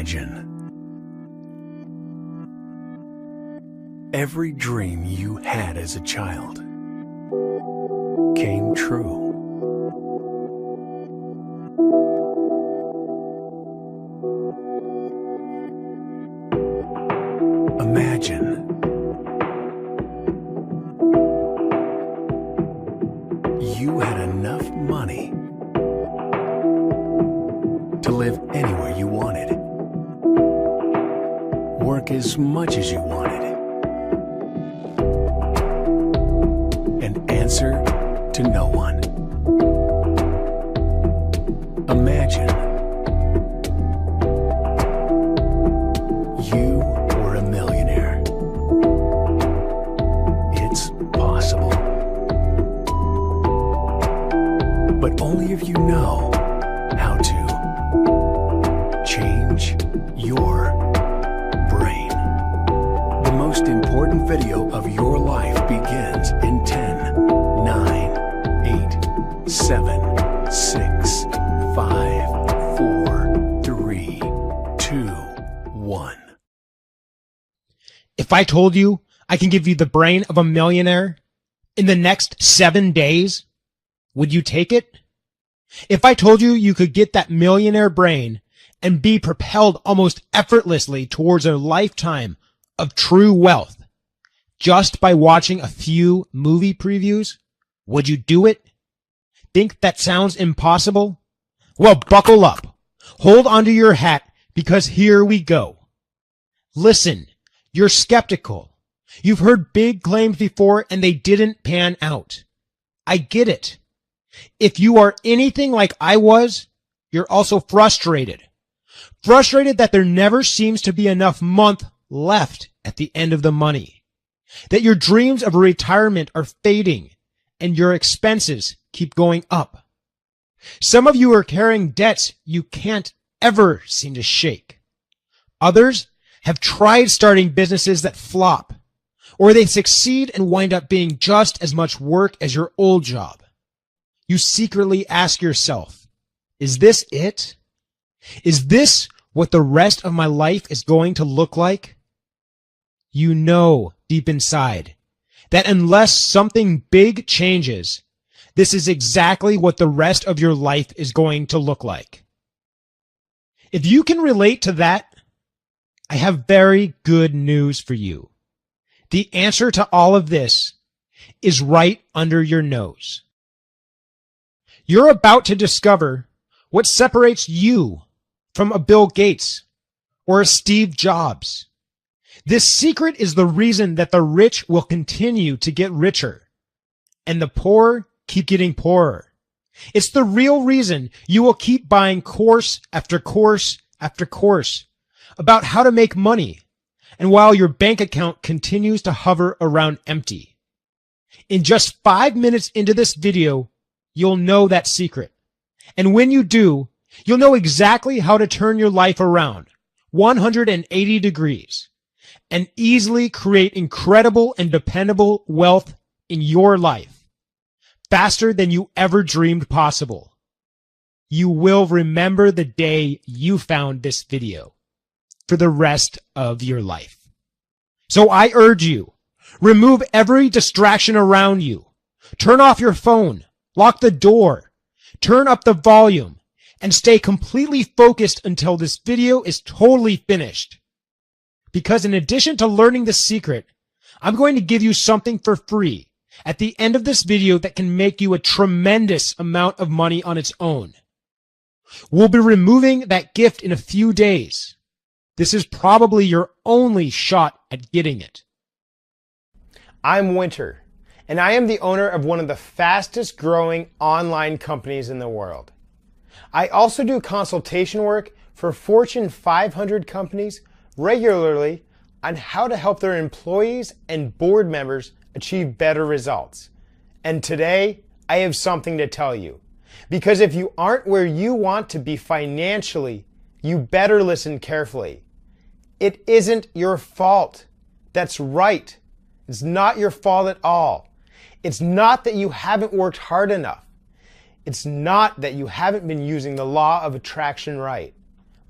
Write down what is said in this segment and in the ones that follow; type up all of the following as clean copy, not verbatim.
Imagine every dream you had as a child came true. Imagine you had enough money to live anywhere you wanted, work as much as you wanted, and answer to no one. Imagine you were a millionaire. It's possible. But only if you know how to change your brain. The most important video of your life begins in 10, 9, 8, 7, 6, 5, 4, 3, 2, 1. If I told you I can give you the brain of a millionaire in the next 7 days, would you take it? If I told you you could get that millionaire brain and be propelled almost effortlessly towards a lifetime of true wealth just by watching a few movie previews, would you do it? Think that sounds impossible? Well, buckle up. Hold onto your hat because here we go. Listen, you're skeptical. You've heard big claims before and they didn't pan out. I get it. If you are anything like I was, you're also frustrated. Frustrated that there never seems to be enough month left at the end of the money. That your dreams of retirement are fading and your expenses keep going up. Some of you are carrying debts you can't ever seem to shake. Others have tried starting businesses that flop, or they succeed and wind up being just as much work as your old job. You secretly ask yourself, is this it? Is this what the rest of my life is going to look like? You know deep inside that unless something big changes, this is exactly what the rest of your life is going to look like. If you can relate to that, I have very good news for you. The answer to all of this is right under your nose. You're about to discover what separates you from a Bill Gates or a Steve Jobs. This secret is the reason that the rich will continue to get richer and the poor keep getting poorer. It's the real reason you will keep buying course after course after course about how to make money, and while your bank account continues to hover around empty. In just 5 minutes into this video, you'll know that secret. And when you do, you'll know exactly how to turn your life around 180 degrees and easily create incredible and dependable wealth in your life faster than you ever dreamed possible. You will remember the day you found this video for the rest of your life. So I urge you, remove every distraction around you. Turn off your phone. Lock the door, turn up the volume, and stay completely focused until this video is totally finished. Because in addition to learning the secret, I'm going to give you something for free at the end of this video that can make you a tremendous amount of money on its own. We'll be removing that gift in a few days. This is probably your only shot at getting it. I'm Winter, and I am the owner of one of the fastest growing online companies in the world. I also do consultation work for Fortune 500 companies regularly on how to help their employees and board members achieve better results. And today, I have something to tell you. Because if you aren't where you want to be financially, you better listen carefully. It isn't your fault. That's right. It's not your fault at all. It's not that you haven't worked hard enough. It's not that you haven't been using the law of attraction right.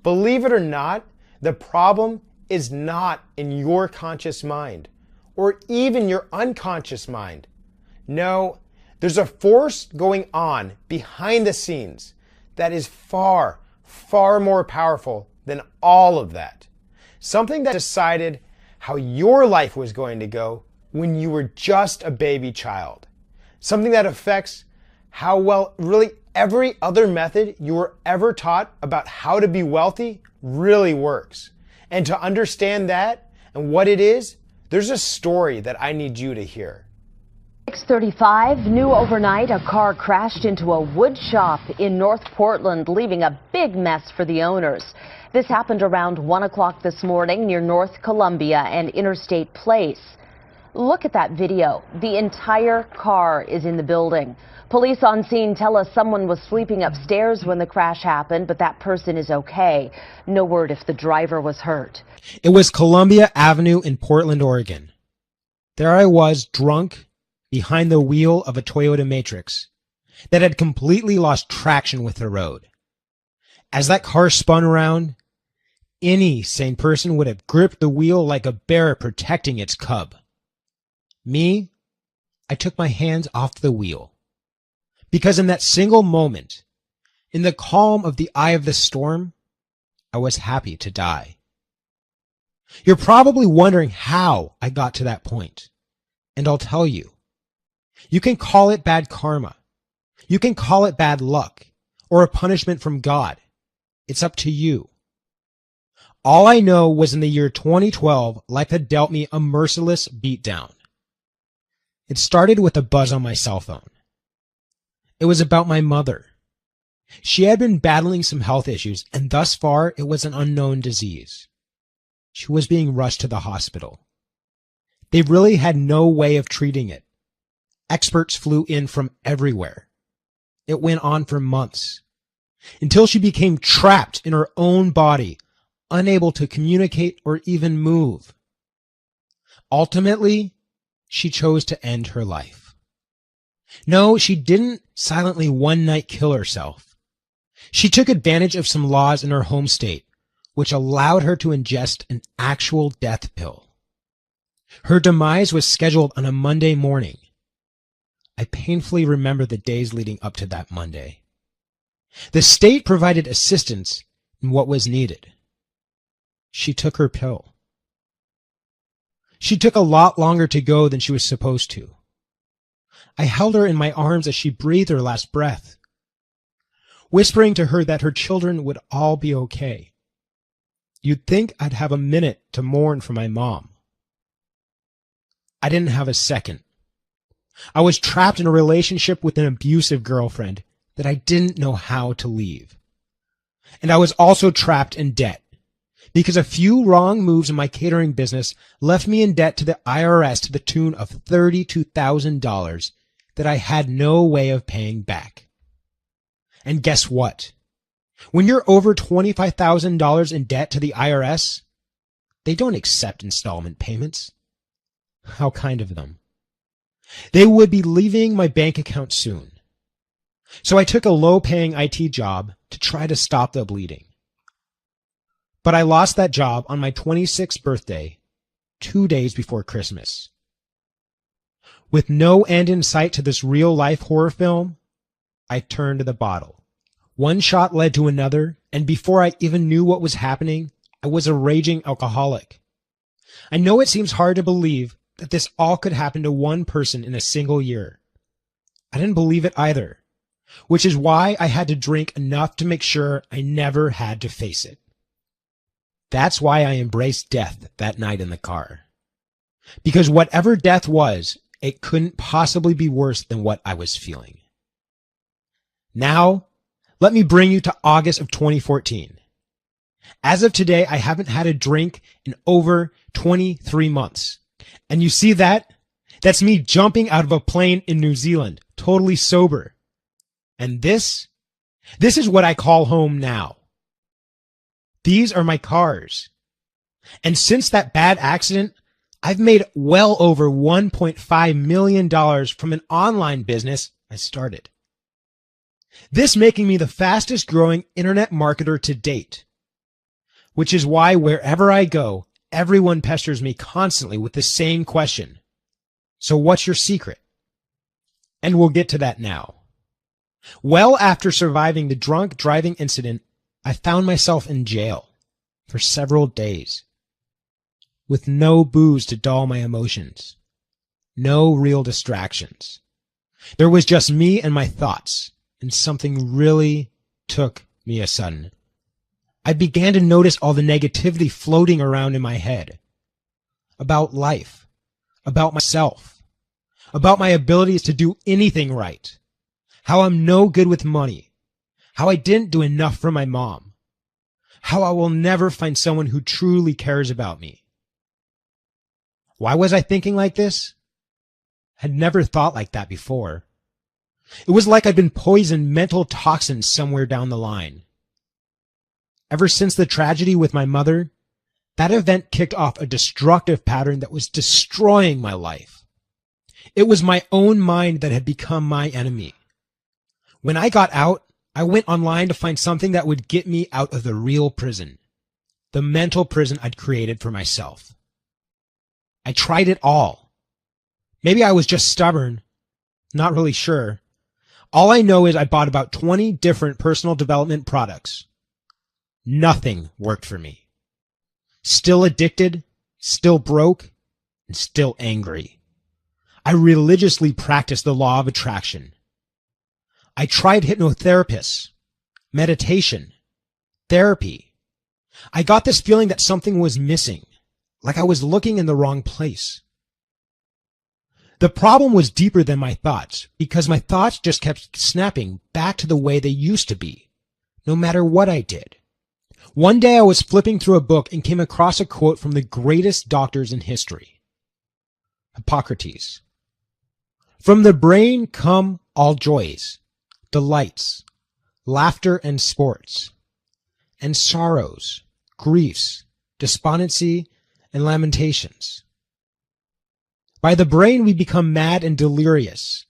Believe it or not, The problem is not in your conscious mind or even your unconscious mind. No, there's a force going on behind the scenes that is far, far more powerful than all of that. Something that decided how your life was going to go when you were just a baby child. Something that affects how well really every other method you were ever taught about how to be wealthy really works. And to understand that and what it is, there's a story that I need you to hear. 6:35, new overnight, a car crashed into a wood shop in North Portland, leaving a big mess for the owners. This happened around 1 o'clock this morning near North Columbia and Interstate Place. Look at that video. The entire car is in the building. Police on scene tell us someone was sleeping upstairs when the crash happened, but that person is okay. No word if the driver was hurt. It was Columbia Avenue in Portland, Oregon. There I was, drunk, behind the wheel of a Toyota Matrix that had completely lost traction with the road. As that car spun around, any sane person would have gripped the wheel like a bear protecting its cub. Me, I took my hands off the wheel. Because in that single moment, in the calm of the eye of the storm, I was happy to die. You're probably wondering how I got to that point, and I'll tell you. You can call it bad karma. You can call it bad luck or a punishment from God. It's up to you. All I know was in the year 2012, life had dealt me a merciless beatdown. It started with a buzz on my cell phone. It was about my mother. She had been battling some health issues, and thus far it was an unknown disease. She was being rushed to the hospital. They really had no way of treating it. Experts flew in from everywhere. It went on for months, until she became trapped in her own body, unable to communicate or even move. Ultimately, she chose to end her life. No, she didn't silently one night kill herself. She took advantage of some laws in her home state, which allowed her to ingest an actual death pill. Her demise was scheduled on a Monday morning. I painfully remember the days leading up to that Monday. The state provided assistance in what was needed. She took her pill. She took a lot longer to go than she was supposed to. I held her in my arms as she breathed her last breath, whispering to her that her children would all be okay. You'd think I'd have a minute to mourn for my mom. I didn't have a second. I was trapped in a relationship with an abusive girlfriend that I didn't know how to leave. And I was also trapped in debt because a few wrong moves in my catering business left me in debt to the IRS to the tune of $32,000 that I had no way of paying back. And guess what? When you're over $25,000 in debt to the IRS, they don't accept installment payments. How kind of them. They would be leaving my bank account soon. So I took a low-paying IT job to try to stop the bleeding. But I lost that job on my 26th birthday, 2 days before Christmas. With no end in sight to this real-life horror film, I turned to the bottle. One shot led to another, and before I even knew what was happening, I was a raging alcoholic. I know it seems hard to believe that this all could happen to one person in a single year. I didn't believe it either, which is why I had to drink enough to make sure I never had to face it. That's why I embraced death that night in the car. Because whatever death was, it couldn't possibly be worse than what I was feeling. Now, let me bring you to August of 2014. As of today, I haven't had a drink in over 23 months. And you see that? That's me jumping out of a plane in New Zealand, totally sober. And this is what I call home now. These are my cars. And since that bad accident, I've made well over $1.5 million from an online business I started. This making me the fastest growing internet marketer to date. which is why wherever I go, everyone pesters me constantly with the same question. So what's your secret? And we'll get to that now. Well, after surviving the drunk driving incident, I found myself in jail for several days with no booze to dull my emotions, no real distractions. There was just me and my thoughts, and something really took me a sudden. I began to notice all the negativity floating around in my head about life, about myself, about my abilities to do anything right, how I'm no good with money, how I didn't do enough for my mom, how I will never find someone who truly cares about me. Why was I thinking like this? Had never thought like that before. It was like I'd been poisoned mental toxins somewhere down the line. Ever since the tragedy with my mother, that event kicked off a destructive pattern that was destroying my life. It was my own mind that had become my enemy. When I got out, I went online to find something that would get me out of the real prison, the mental prison I'd created for myself. I tried it all. Maybe I was just stubborn, not really sure. All I know is I bought about 20 different personal development products. Nothing worked for me. Still addicted, still broke, and still angry. I religiously practiced the law of attraction. I tried hypnotherapists, meditation, therapy. I got this feeling that something was missing, like I was looking in the wrong place. The problem was deeper than my thoughts, because my thoughts just kept snapping back to the way they used to be, no matter what I did. One day I was flipping through a book and came across a quote from the greatest doctors in history, Hippocrates. From the brain come all joys, delights, laughter and sports, and sorrows, griefs, despondency, and lamentations. By the brain we become mad and delirious,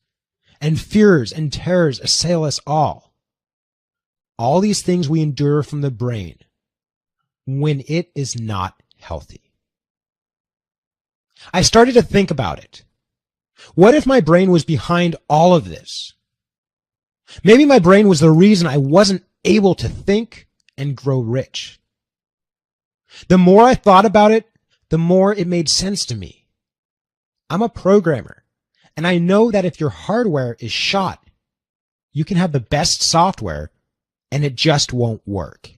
and fears and terrors assail us all. All these things we endure from the brain when it is not healthy. I started to think about it. What if my brain was behind all of this? Maybe my brain was the reason I wasn't able to think and grow rich. The more I thought about it, the more it made sense to me. I'm a programmer, and I know that if your hardware is shot, you can have the best software, and it just won't work.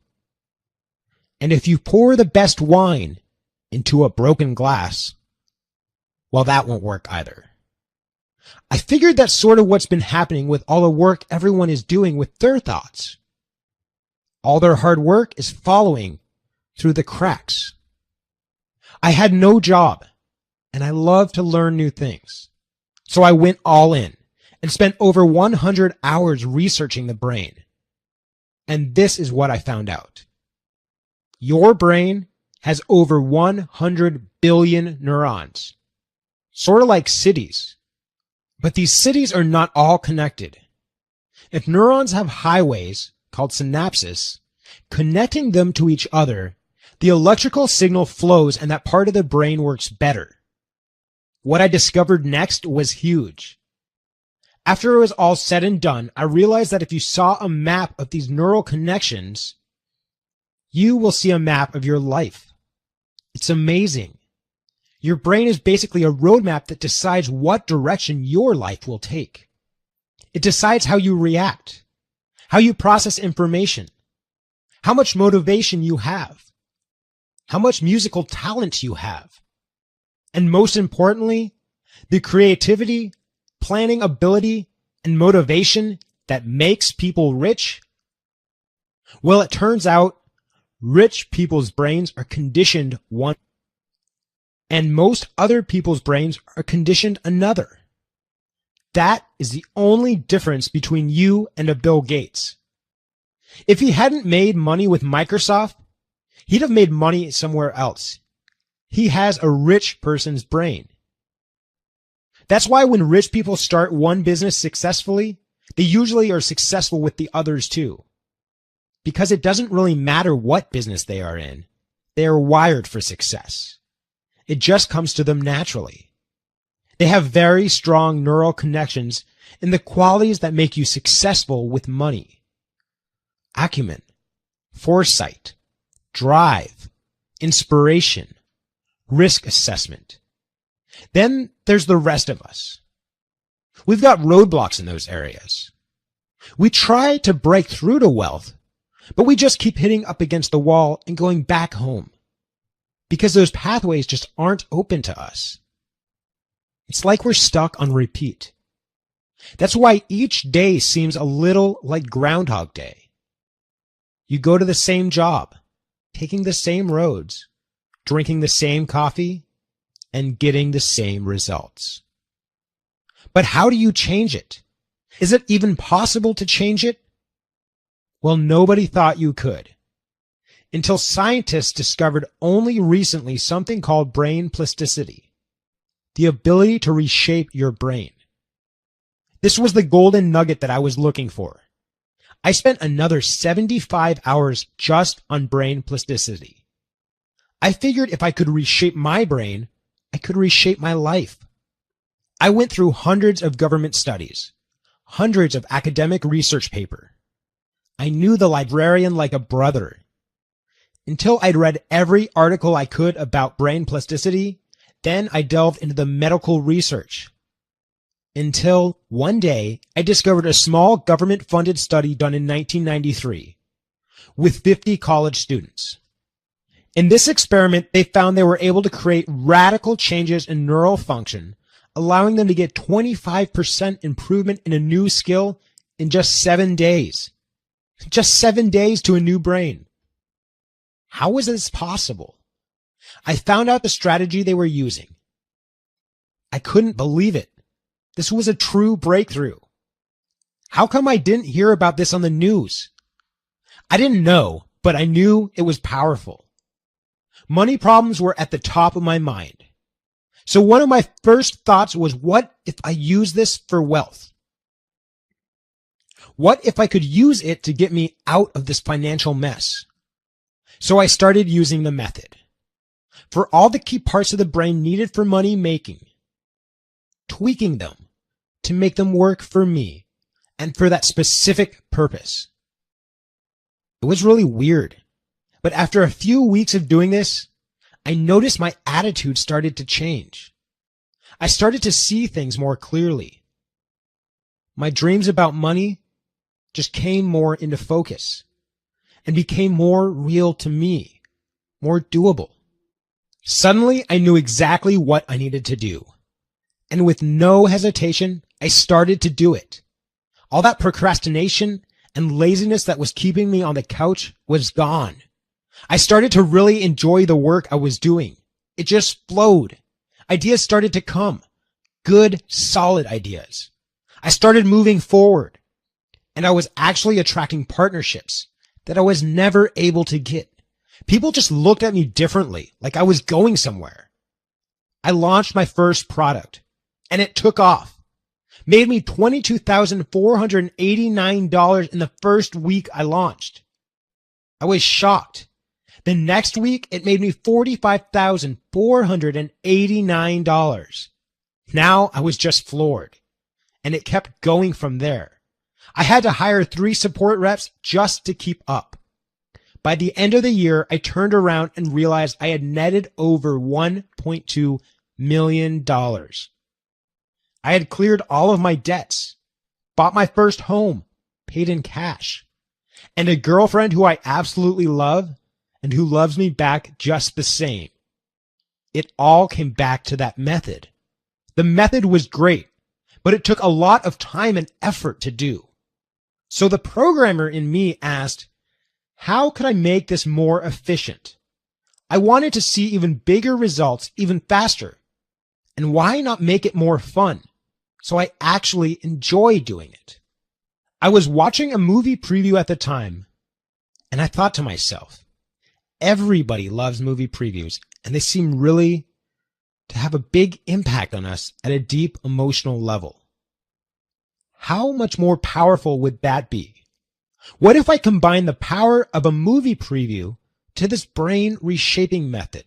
And if you pour the best wine into a broken glass, well, that won't work either. I figured that's sort of what's been happening with all the work everyone is doing with their thoughts. All their hard work is following through the cracks. I had no job, and I love to learn new things. So I went all in and spent over 100 hours researching the brain. And this is what I found out. Your brain has over 100 billion neurons, sort of like cities. But these cities are not all connected. If neurons have highways, called synapses, connecting them to each other, the electrical signal flows and that part of the brain works better. What I discovered next was huge. After it was all said and done, I realized that if you saw a map of these neural connections, you will see a map of your life. It's amazing. Your brain is basically a roadmap that decides what direction your life will take. It decides how you react, how you process information, how much motivation you have, how much musical talent you have, and most importantly, the creativity, planning ability, and motivation that makes people rich. Well, it turns out rich people's brains are conditioned one, and most other people's brains are conditioned another. That is the only difference between you and a Bill Gates. If he hadn't made money with Microsoft, he'd have made money somewhere else. He has a rich person's brain. That's why when rich people start one business successfully, they usually are successful with the others too. Because it doesn't really matter what business they are in. They are wired for success. It just comes to them naturally. They have very strong neural connections in the qualities that make you successful with money. Acumen, foresight, drive, inspiration, risk assessment. Then there's the rest of us. We've got roadblocks in those areas. We try to break through to wealth, but we just keep hitting up against the wall and going back home because those pathways just aren't open to us. It's like we're stuck on repeat. That's why each day seems a little like Groundhog Day. You go to the same job, taking the same roads, drinking the same coffee, and getting the same results. But how do you change it? Is it even possible to change it? Well, nobody thought you could, until scientists discovered only recently something called brain plasticity, the ability to reshape your brain. This was the golden nugget that I was looking for. I spent another 75 hours just on brain plasticity. I figured if I could reshape my brain, I could reshape my life. I went through hundreds of government studies, hundreds of academic research papers. I knew the librarian like a brother. Until I'd read every article I could about brain plasticity, then I delved into the medical research. Until one day, I discovered a small government-funded study done in 1993 with 50 college students. In this experiment, they found they were able to create radical changes in neural function, allowing them to get 25% improvement in a new skill in just 7 days. Just 7 days to a new brain. How was this possible? I found out the strategy they were using. I couldn't believe it. This was a true breakthrough. How come I didn't hear about this on the news? I didn't know, but I knew it was powerful. Money problems were at the top of my mind. So one of my first thoughts was, what if I use this for wealth? What if I could use it to get me out of this financial mess? So I started using the method for all the key parts of the brain needed for money making, tweaking them to make them work for me and for that specific purpose. It was really weird, but after a few weeks of doing this, I noticed my attitude started to change. I started to see things more clearly. My dreams about money just came more into focus and became more real to me, more doable. Suddenly, I knew exactly what I needed to do. And with no hesitation, I started to do it. All that procrastination and laziness that was keeping me on the couch was gone. I started to really enjoy the work I was doing. It just flowed. Ideas started to come. Good, solid ideas. I started moving forward. And I was actually attracting partnerships that I was never able to get. People just looked at me differently, like I was going somewhere. I launched my first product, and it took off. Made me $22,489 in the first week I launched. I was shocked. The next week, it made me $45,489. Now I was just floored, and it kept going from there. I had to hire 3 support reps just to keep up. By the end of the year, I turned around and realized I had netted over $1.2 million. I had cleared all of my debts, bought my first home, paid in cash, and a girlfriend who I absolutely love and who loves me back just the same. It all came back to that method. The method was great, but it took a lot of time and effort to do. So the programmer in me asked, how could I make this more efficient? I wanted to see even bigger results even faster. And why not make it more fun? So I actually enjoy doing it. I was watching a movie preview at the time, and I thought to myself, everybody loves movie previews, and they seem really to have a big impact on us at a deep emotional level. How much more powerful would that be? What if I combine the power of a movie preview to this brain reshaping method?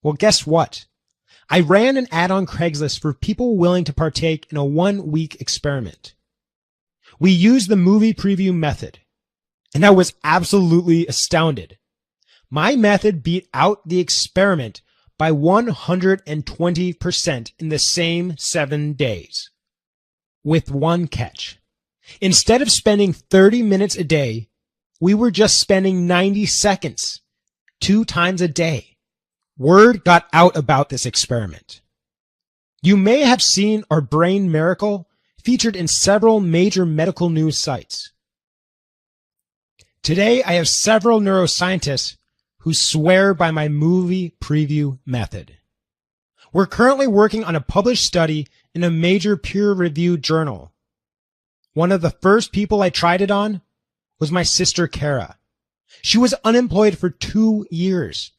Well, guess what? I ran an ad on Craigslist for people willing to partake in a 1-week experiment. We used the movie preview method, and I was absolutely astounded. My method beat out the experiment by 120% in the same 7 days. With one catch. Instead of spending 30 minutes a day, we were just spending 90 seconds, 2 times a day. Word got out about this experiment. You may have seen our brain miracle featured in several major medical news sites. Today, I have several neuroscientists who swear by my movie preview method. We're currently working on a published study in a major peer-reviewed journal. One of the first people I tried it on was my sister Kara. She was unemployed for 2 years.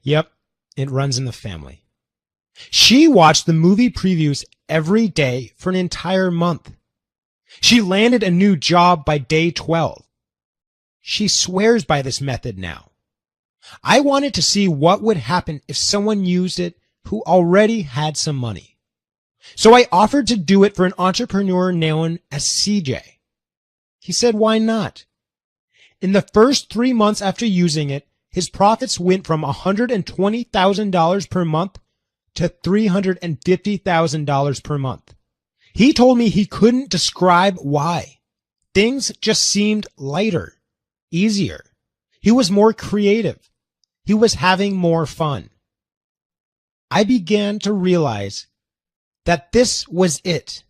Yep, it runs in the family. She watched the movie previews every day for an entire month. She landed a new job by day 12. She swears by this method now. I wanted to see what would happen if someone used it who already had some money. So I offered to do it for an entrepreneur known as CJ. He said, why not? In the first 3 months after using it, his profits went from $120,000 per month to $350,000 per month. He told me he couldn't describe why. Things just seemed lighter, easier. He was more creative. He was having more fun. I began to realize that this was it.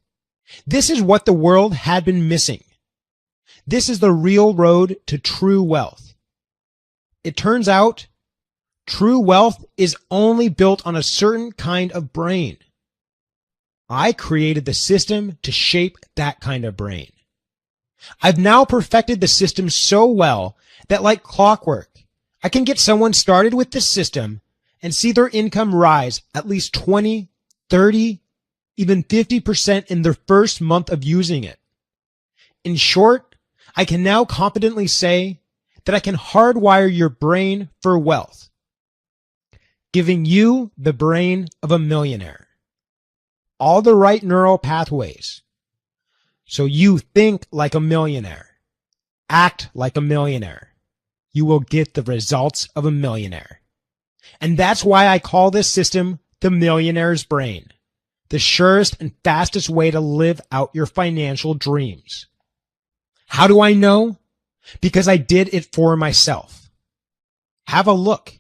This is what the world had been missing. This is the real road to true wealth. It turns out, true wealth is only built on a certain kind of brain. I created the system to shape that kind of brain. I've now perfected the system so well that like clockwork, I can get someone started with this system and see their income rise at least 20, 30, even 50% in their first month of using it. In short, I can now confidently say that I can hardwire your brain for wealth, giving you the brain of a millionaire. All the right neural pathways. So you think like a millionaire, act like a millionaire. You will get the results of a millionaire. And that's why I call this system the millionaire's brain, the surest and fastest way to live out your financial dreams. How do I know? Because I did it for myself. Have a look.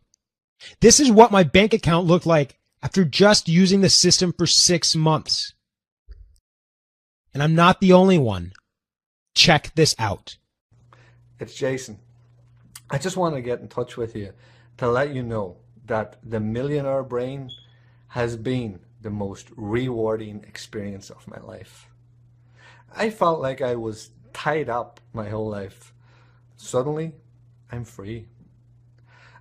This is what my bank account looked like after just using the system for 6 months. And I'm not the only one. Check this out. It's Jason. I just want to get in touch with you to let you know that the Millionaire Brain has been the most rewarding experience of my life. I felt like I was tied up my whole life. Suddenly, I'm free.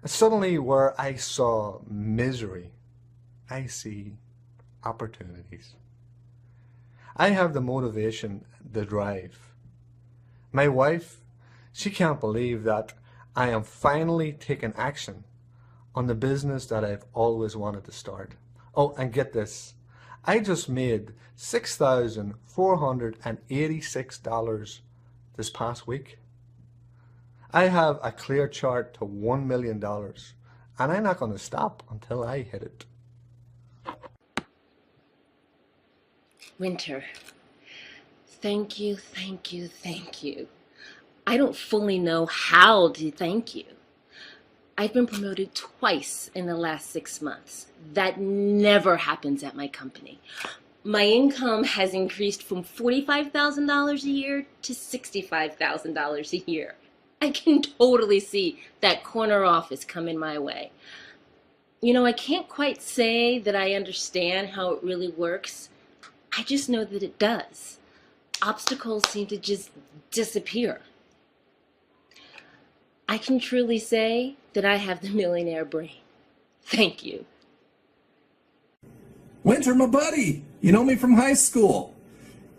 Suddenly, where I saw misery, I see opportunities. I have the motivation, the drive. My wife, she can't believe that I am finally taking action on the business that I've always wanted to start. Oh, and get this. I just made $6,486 this past week. I have a clear chart to $1 million, and I'm not going to stop until I hit it. Winter, thank you, thank you, thank you. I don't fully know how to thank you. I've been promoted twice in the last 6 months. That never happens at my company. My income has increased from $45,000 a year to $65,000 a year. I can totally see that corner office coming my way. You know, I can't quite say that I understand how it really works. I just know that it does. Obstacles seem to just disappear. I can truly say that I have the millionaire brain. Thank you. Winter, my buddy. You know me from high school.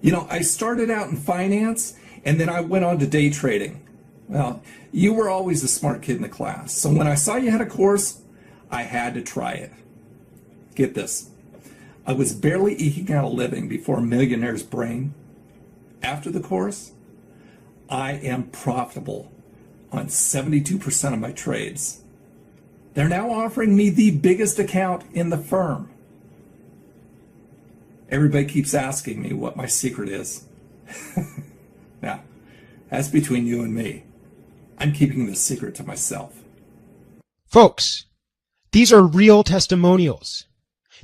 You know, I started out in finance, and then I went on to day trading. Well, you were always the smart kid in the class, so when I saw you had a course, I had to try it. Get this. I was barely eking out a living before Millionaire's Brain. After the course, I am profitable on 72% of my trades. They're now offering me the biggest account in the firm. Everybody keeps asking me what my secret is. Now, that's between you and me. I'm keeping this secret to myself. Folks, these are real testimonials.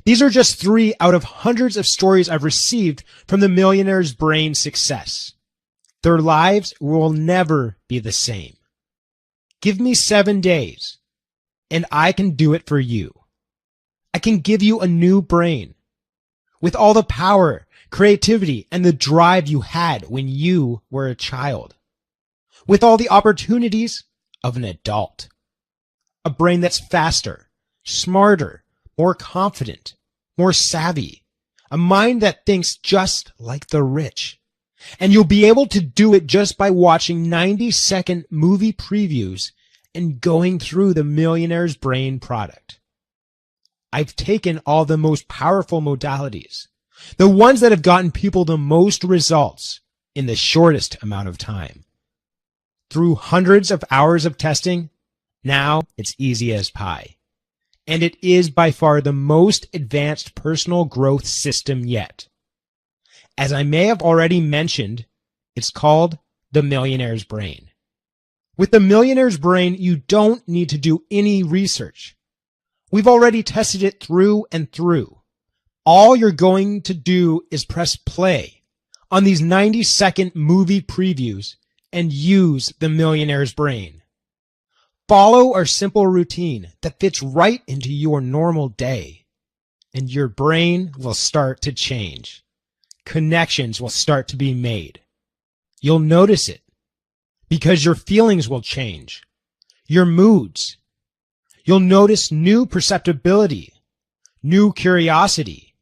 These are just 3 out of hundreds of stories I've received from the Millionaire's Brain success. Their lives will never be the same. Give me 7 days, and I can do it for you. I can give you a new brain with all the power, creativity, and the drive you had when you were a child, with all the opportunities of an adult. A brain that's faster, smarter, more confident, more savvy, a mind that thinks just like the rich. And you'll be able to do it just by watching 90-second movie previews and going through the Millionaire's Brain product. I've taken all the most powerful modalities, the ones that have gotten people the most results in the shortest amount of time. Through hundreds of hours of testing, now it's easy as pie. And it is by far the most advanced personal growth system yet. As I may have already mentioned, it's called the Millionaire's Brain. With the Millionaire's Brain, you don't need to do any research. We've already tested it through and through. All you're going to do is press play on these 90-second movie previews and use the Millionaire's Brain. Follow our simple routine that fits right into your normal day, and your brain will start to change. Connections will start to be made. You'll notice it because your feelings will change, your moods. You'll notice new perceptibility, new curiosity.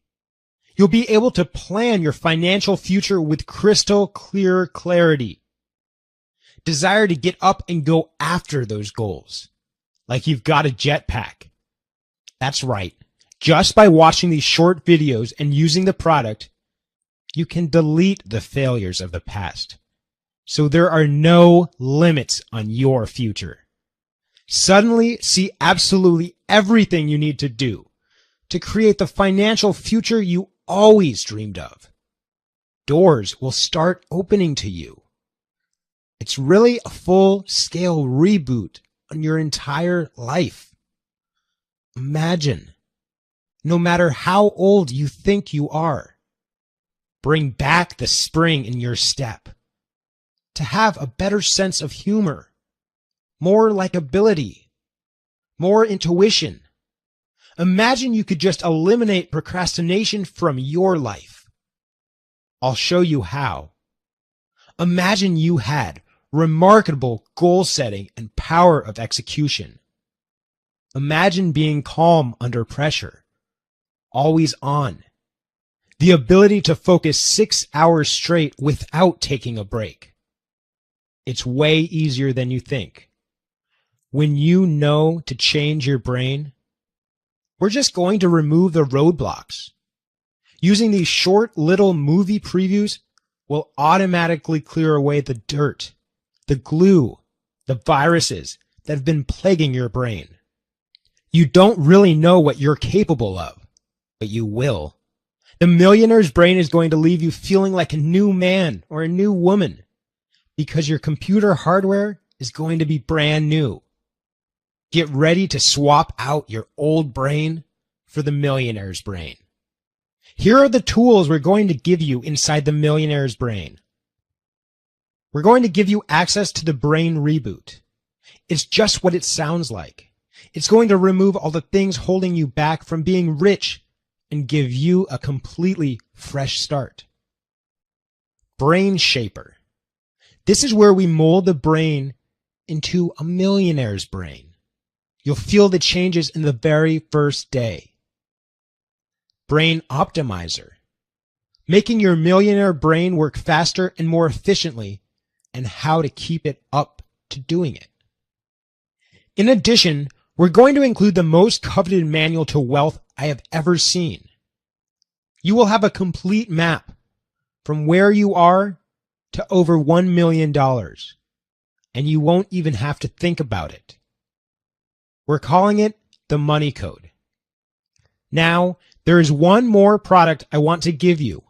You'll be able to plan your financial future with crystal clear clarity. Desire to get up and go after those goals, like you've got a jetpack. That's right. Just by watching these short videos and using the product, you can delete the failures of the past. So there are no limits on your future. Suddenly see absolutely everything you need to do to create the financial future you always dreamed of. Doors will start opening to you. It's really a full-scale reboot on your entire life. Imagine, no matter how old you think you are, bring back the spring in your step, to have a better sense of humor, more likability, more intuition. Imagine you could just eliminate procrastination from your life. I'll show you how. Imagine you had remarkable goal setting and power of execution. Imagine being calm under pressure, always on. The ability to focus 6 hours straight without taking a break. It's way easier than you think. When you know to change your brain, we're just going to remove the roadblocks. Using these short little movie previews will automatically clear away the dirt, the glue, the viruses that have been plaguing your brain. You don't really know what you're capable of, but you will. The Millionaire's Brain is going to leave you feeling like a new man or a new woman because your computer hardware is going to be brand new. Get ready to swap out your old brain for the Millionaire's Brain. Here are the tools we're going to give you inside the Millionaire's Brain. We're going to give you access to the Brain Reboot. It's just what it sounds like. It's going to remove all the things holding you back from being rich and give you a completely fresh start. Brain Shaper. This is where we mold the brain into a millionaire's brain. You'll feel the changes in the very first day. Brain Optimizer. Making your millionaire brain work faster and more efficiently, and how to keep it up to doing it. In addition, we're going to include the most coveted manual to wealth I have ever seen. You will have a complete map from where you are to over $1 million, and you won't even have to think about it. We're calling it the Money Code. Now, there is one more product I want to give you,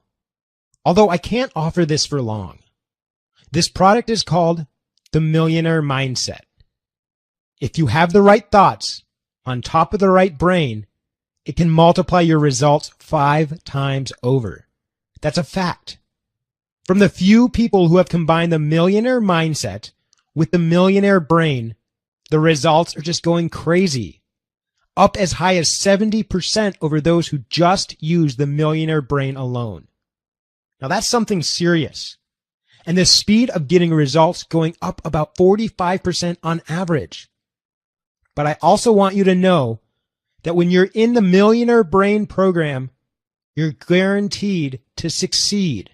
although I can't offer this for long. This product is called the Millionaire Mindset. If you have the right thoughts on top of the right brain, it can multiply your results 5 times over. That's a fact. From the few people who have combined the Millionaire Mindset with the Millionaire Brain, the results are just going crazy. Up as high as 70% over those who just use the Millionaire Brain alone. Now that's something serious. And the speed of getting results going up about 45% on average. But I also want you to know that when you're in the Millionaire Brain program, you're guaranteed to succeed.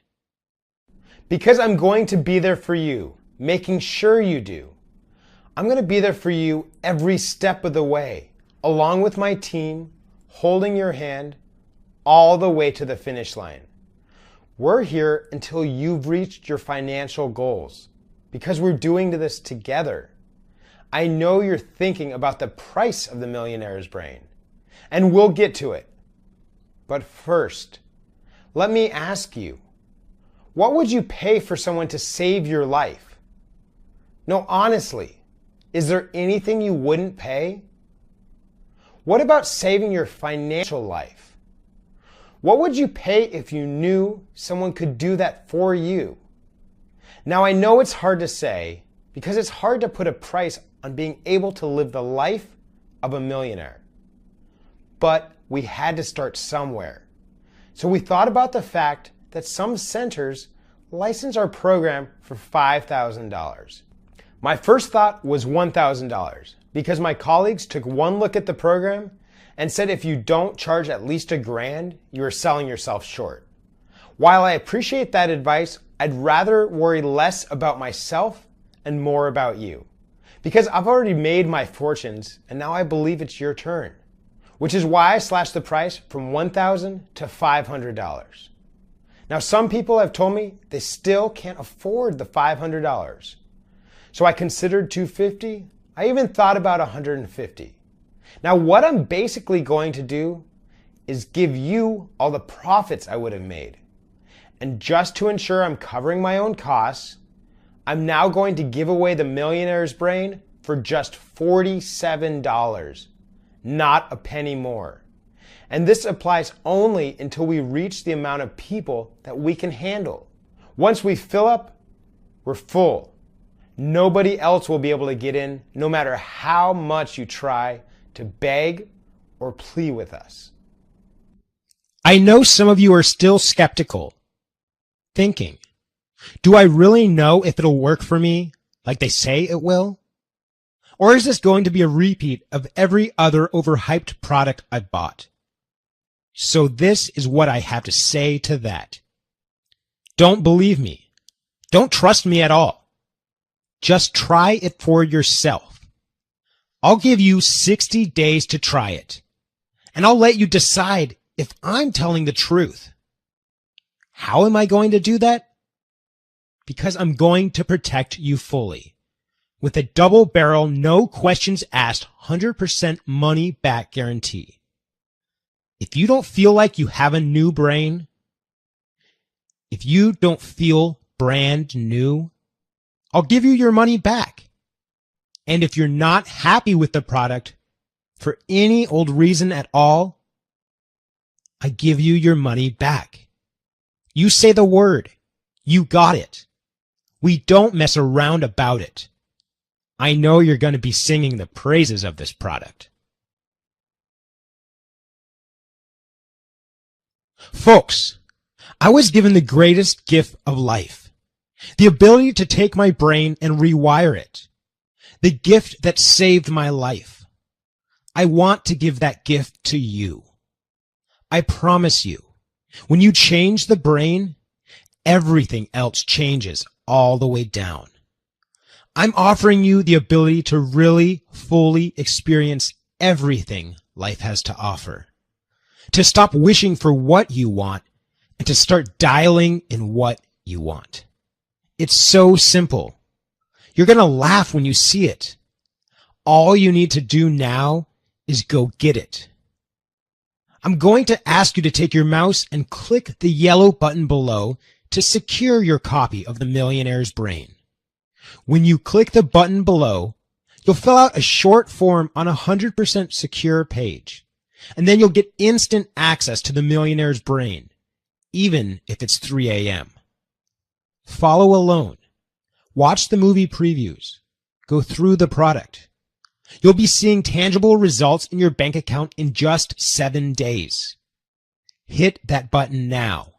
Because I'm going to be there for you, making sure you do. I'm going to be there for you every step of the way, along with my team, holding your hand all the way to the finish line. We're here until you've reached your financial goals, because we're doing this together. I know you're thinking about the price of the Millionaire's Brain, and we'll get to it. But first, let me ask you, what would you pay for someone to save your life? No, honestly, is there anything you wouldn't pay? What about saving your financial life? What would you pay if you knew someone could do that for you? Now, I know it's hard to say because it's hard to put a price on being able to live the life of a millionaire. But we had to start somewhere. So we thought about the fact that some centers license our program for $5,000. My first thought was $1,000 because my colleagues took one look at the program and said if you don't charge at least $1,000, you are selling yourself short. While I appreciate that advice, I'd rather worry less about myself and more about you. Because I've already made my fortunes and now I believe it's your turn. Which is why I slashed the price from $1,000 to $500. Now some people have told me they still can't afford the $500. So I considered $250. I even thought about $150. Now what I'm basically going to do is give you all the profits I would have made. And just to ensure I'm covering my own costs, I'm now going to give away the Millionaire's Brain for just $47, not a penny more. And this applies only until we reach the amount of people that we can handle. Once we fill up, we're full. Nobody else will be able to get in, no matter how much you try to beg or plea with us. I know some of you are still skeptical, thinking, do I really know if it'll work for me like they say it will? Or is this going to be a repeat of every other overhyped product I've bought? So this is what I have to say to that. Don't believe me. Don't trust me at all. Just try it for yourself. I'll give you 60 days to try it, and I'll let you decide if I'm telling the truth. How am I going to do that? Because I'm going to protect you fully with a double barrel, no questions asked, 100% money back guarantee. If you don't feel like you have a new brain, if you don't feel brand new, I'll give you your money back. And if you're not happy with the product for any old reason at all, I give you your money back. You say the word. You got it. We don't mess around about it. I know you're going to be singing the praises of this product. Folks, I was given the greatest gift of life, the ability to take my brain and rewire it, the gift that saved my life. I want to give that gift to you. I promise you, when you change the brain, everything else changes all the way down. I'm offering you the ability to really fully experience everything life has to offer. To stop wishing for what you want and to start dialing in what you want. It's so simple. You're going to laugh when you see it. All you need to do now is go get it. I'm going to ask you to take your mouse and click the yellow button below to secure your copy of The Millionaire's Brain. When you click the button below, you'll fill out a short form on a 100% secure page, and then you'll get instant access to The Millionaire's Brain, even if it's 3 a.m. Follow alone. Watch the movie previews. Go through the product. You'll be seeing tangible results in your bank account in just 7 days. Hit that button now.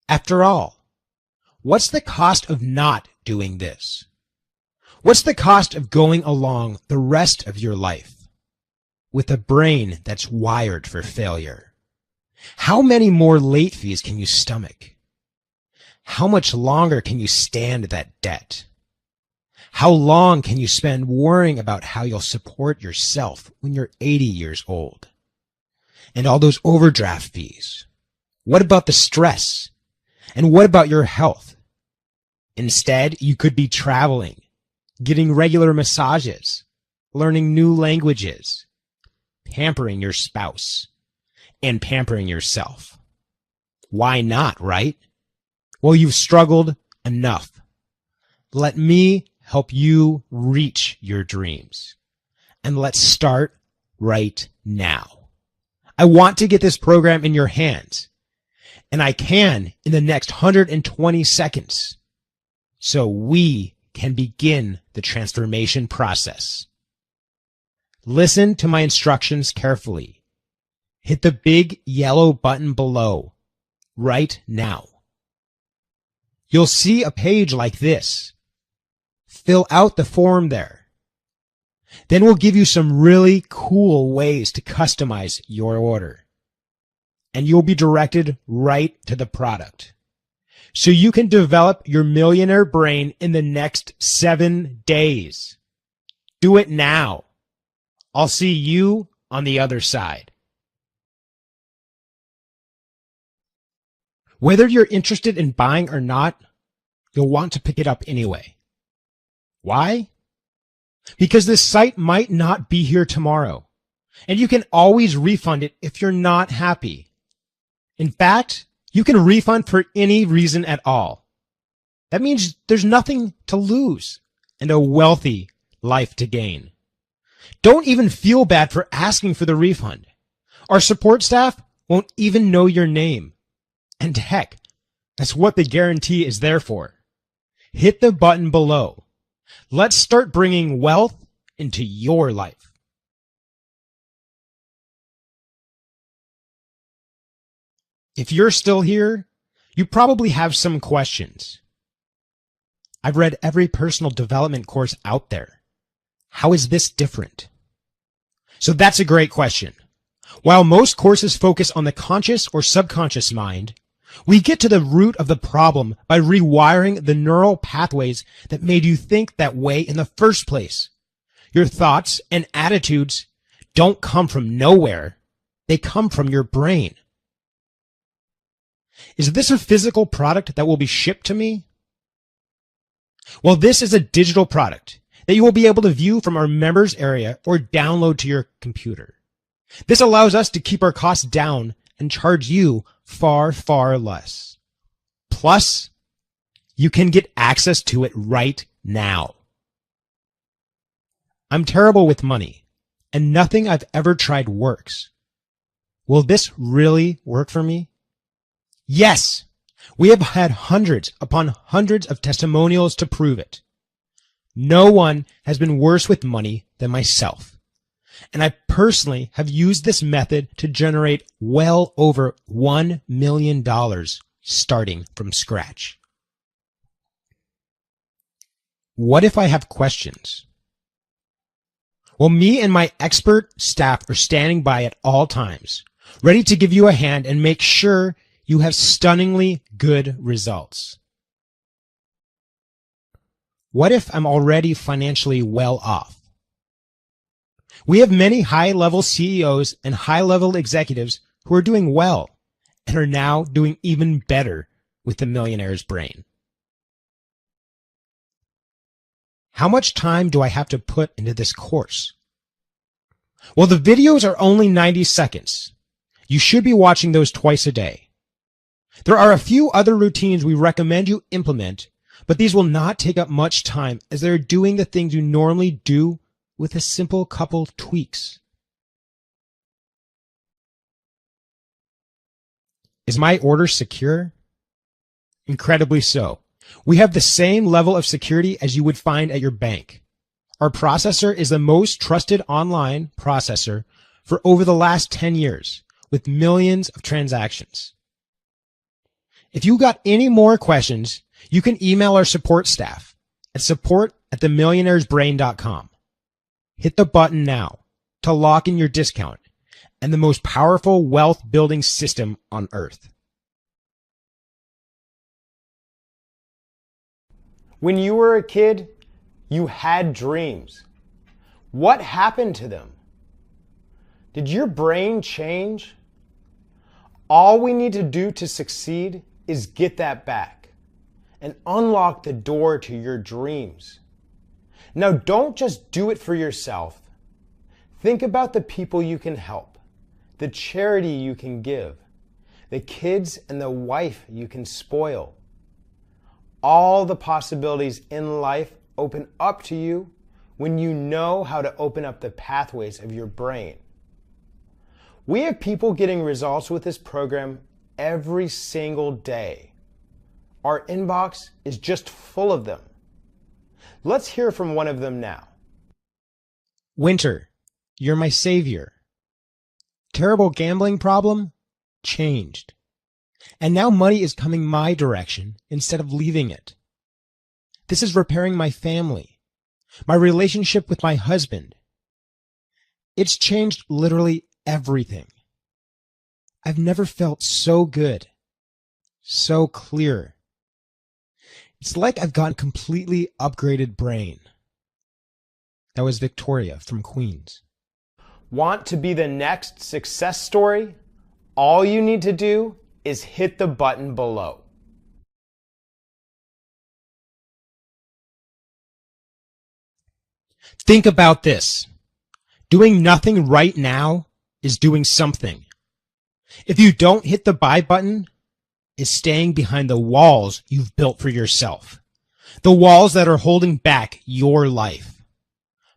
After all, what's the cost of not doing this? What's the cost of going along the rest of your life with a brain that's wired for failure? How many more late fees can you stomach? How much longer can you stand that debt? How long can you spend worrying about how you'll support yourself when you're 80 years old? And all those overdraft fees. What about the stress? And what about your health? Instead, you could be traveling, getting regular massages, learning new languages, pampering your spouse, and pampering yourself. Why not, right? Well, you've struggled enough. Let me help you reach your dreams. And let's start right now. I want to get this program in your hands, and I can in the next 120 seconds, so we can begin the transformation process. Listen to my instructions carefully. Hit the big yellow button below right now. You'll see a page like this. Fill out the form there. Then we'll give you some really cool ways to customize your order. And you'll be directed right to the product. So you can develop your millionaire brain in the next 7 days. Do it now. I'll see you on the other side. Whether you're interested in buying or not, you'll want to pick it up anyway. Why? Because this site might not be here tomorrow, and you can always refund it if you're not happy. In fact, you can refund for any reason at all. That means there's nothing to lose and a wealthy life to gain. Don't even feel bad for asking for the refund. Our support staff won't even know your name. And heck, that's what the guarantee is there for. Hit the button below. Let's start bringing wealth into your life. If you're still here, you probably have some questions. I've read every personal development course out there. How is this different? So that's a great question. While most courses focus on the conscious or subconscious mind, we get to the root of the problem by rewiring the neural pathways that made you think that way in the first place. Your thoughts and attitudes don't come from nowhere. They come from your brain. Is this a physical product that will be shipped to me? Well, this is a digital product that you will be able to view from our members area or download to your computer. This allows us to keep our costs down and charge you far, far less. Plus, you can get access to it right now. I'm terrible with money, and nothing I've ever tried works. Will this really work for me? Yes, we have had hundreds upon hundreds of testimonials to prove it. No one has been worse with money than myself. And I personally have used this method to generate well over $1 million starting from scratch. What if I have questions? Well, me and my expert staff are standing by at all times, ready to give you a hand and make sure you have stunningly good results. What if I'm already financially well off? We have many high-level CEOs and high-level executives who are doing well and are now doing even better with the millionaire's brain. How much time do I have to put into this course? Well, the videos are only 90 seconds. You should be watching those twice a day. There are a few other routines we recommend you implement, but these will not take up much time as they're doing the things you normally do with a simple couple tweaks. Is my order secure? Incredibly so. We have the same level of security as you would find at your bank. Our processor is the most trusted online processor for over the last 10 years, with millions of transactions. If you got any more questions, you can email our support staff at support@themillionairesbrain.com. Hit the button now to lock in your discount and the most powerful wealth building system on earth. When you were a kid, you had dreams. What happened to them? Did your brain change? All we need to do to succeed is get that back and unlock the door to your dreams. Now, don't just do it for yourself. Think about the people you can help, the charity you can give, the kids and the wife you can spoil. All the possibilities in life open up to you when you know how to open up the pathways of your brain. We have people getting results with this program every single day. Our inbox is just full of them. Let's hear from one of them now. Winter, you're my savior. Terrible gambling problem? Changed. And now money is coming my direction instead of leaving it. This is repairing my family, my relationship with my husband. It's changed literally everything. I've never felt so good, so clear. It's like I've got a completely upgraded brain. That was Victoria from Queens. Want to be the next success story? All you need to do is hit the button below. Think about this. Doing nothing right now is doing something. If you don't hit the buy button, it's staying behind the walls you've built for yourself. The walls that are holding back your life.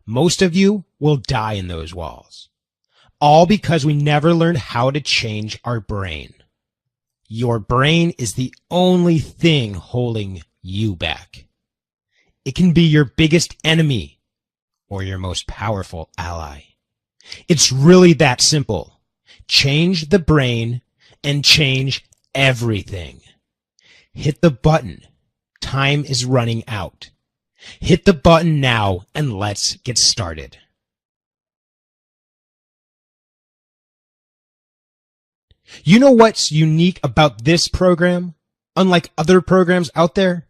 Most of you will die in those walls. All because we never learned how to change our brain. Your brain is the only thing holding you back. It can be your biggest enemy or your most powerful ally. It's really that simple. Change the brain and change everything. Hit the button. Time is running out. Hit the button now and let's get started. You know what's unique about this program? Unlike other programs out there,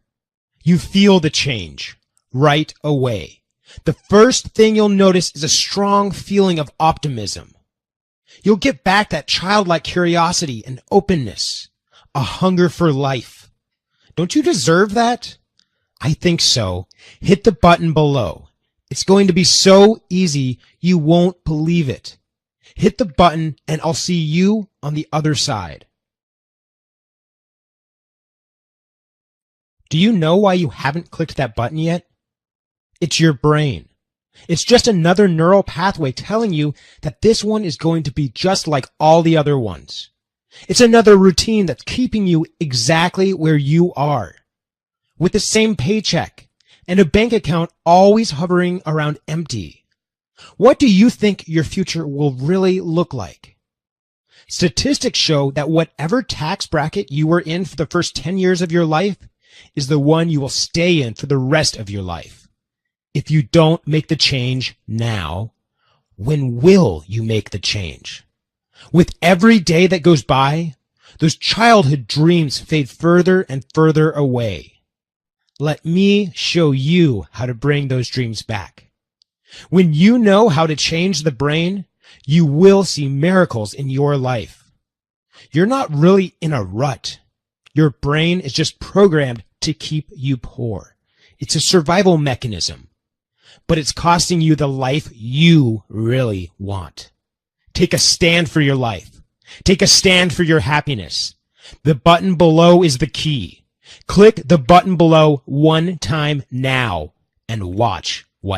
you feel the change right away. The first thing you'll notice is a strong feeling of optimism. You'll get back that childlike curiosity and openness, a hunger for life. Don't you deserve that? I think so. Hit the button below. It's going to be so easy you won't believe it. Hit the button and I'll see you on the other side. Do you know why you haven't clicked that button yet? It's your brain. It's just another neural pathway telling you that this one is going to be just like all the other ones. It's another routine that's keeping you exactly where you are, with the same paycheck and a bank account always hovering around empty. What do you think your future will really look like? Statistics show that whatever tax bracket you were in for the first 10 years of your life is the one you will stay in for the rest of your life. If you don't make the change now, when will you make the change? With every day that goes by, those childhood dreams fade further and further away. Let me show you how to bring those dreams back. When you know how to change the brain, you will see miracles in your life. You're not really in a rut. Your brain is just programmed to keep you poor. It's a survival mechanism, but it's costing you the life you really want. Take a stand for your life. Take a stand for your happiness. The button below is the key. Click the button below one time now and watch